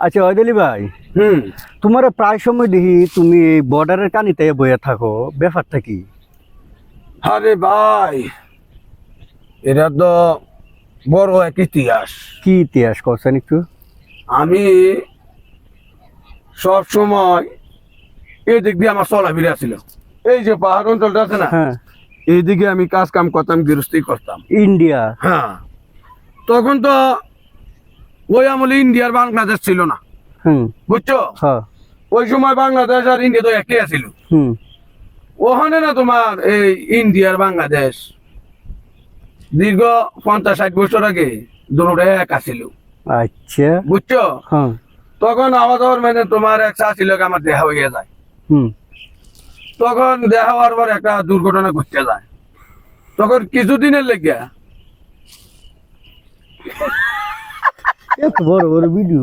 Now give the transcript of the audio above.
আচ্ছা অয়দলি ভাই, হুম। তোমার প্রায় সময় দেখি তুমি বর্ডারের কানিতে বইয়া থাকো, ব্যাপারটা কি? আরে ভাই, এটা তো বড় এক ইতিহাস। কি ইতিহাস করছেন একটু? আমি সব সময় এই দিক দিয়ে আমার চলাফেরা ছিল। এই যে পাহাড় অঞ্চলটা আছে না, হ্যাঁ। এইদিকে আমি কাজ কাম করতাম, গৃহস্থী করতাম। ইন্ডিয়া। হ্যাঁ, তখন তো ওই আমলে ইন্ডিয়ার বাংলাদেশ ছিল না, হুম। বুঝছো? হ্যাঁ। ওই সময় বাংলাদেশ আর ইন্ডিয়া তো একই ছিল। হুম। ওখানে না তোমার এই ইন্ডিয়ার বাংলাদেশ দীর্ঘ 50-60 বছর আগে দুটোটা এক আছিল, আচ্ছা। বুঝছো? হ্যাঁ। তখন আমাদের মানে তোমার এক চা ছিল, আমার দেখা হয়ে যায়। হুম। তখন দেখা হওয়ার পর একটা দুর্ঘটনা ঘটতে যায়। তখন কিছুদিনের লেগে এত বড় বড় ভিডিও